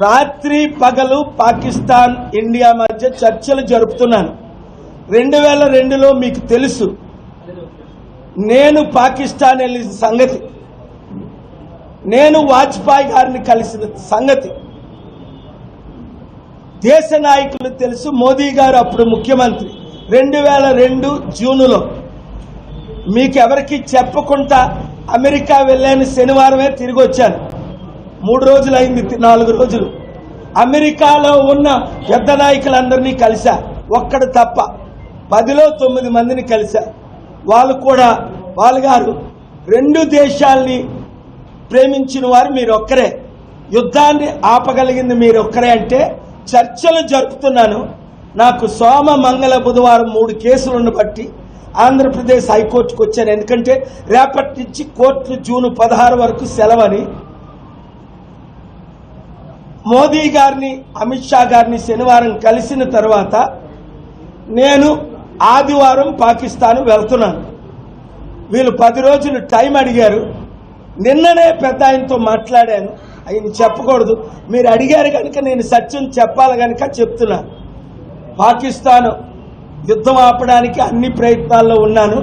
రాత్రి పగలు పాకిస్తాన్ ఇండియా మధ్య చర్చలు జరుపుతున్నాను. 2002లో మీకు తెలుసు నేను పాకిస్తాన్ వెళ్ళిన సంగతి, నేను వాజ్పేయి గారిని కలిసిన సంగతి దేశ నాయకులు తెలుసు. మోదీ గారు అప్పుడు ముఖ్యమంత్రి. 2002 జూన్లో మీకెవరికి చెప్పకుండా అమెరికా వెళ్ళాను. శనివారమే తిరిగి వచ్చాను. 3 రోజులు అయింది, 4 రోజులు. అమెరికాలో ఉన్న పెద్ద నాయకులందరినీ కలిసా, ఒక్కడు తప్ప 10లో 9 మందిని కలిసా. వాళ్ళు కూడా వాళ్ళు గారు 2 దేశాల్ని ప్రేమించిన వారు మీరొక్కరే, యుద్ధాన్ని ఆపగలిగింది మీరొక్కరే అంటే చర్చలు జరుపుతున్నాను. నాకు సోమ మంగళ బుధవారం 3 కేసులను బట్టి ఆంధ్రప్రదేశ్ హైకోర్టుకు వచ్చాను. ఎందుకంటే రేపటి నుంచి కోర్టు జూన్ 16 వరకు సెలవని. మోదీ గారిని అమిత్ షా గారిని శనివారం కలిసిన తర్వాత నేను ఆదివారం పాకిస్తాన్ వెళ్తున్నాను. వీళ్ళు 10 రోజులు టైం అడిగారు. నిన్ననే పెద్ద ఆయనతో మాట్లాడాను. ఆయన చెప్పకూడదు, మీరు అడిగారు కనుక నేను సత్యం చెప్పాలి కనుక చెప్తున్నా. పాకిస్తాన్ యుద్ధం ఆపడానికి అన్ని ప్రయత్నాల్లో ఉన్నాను.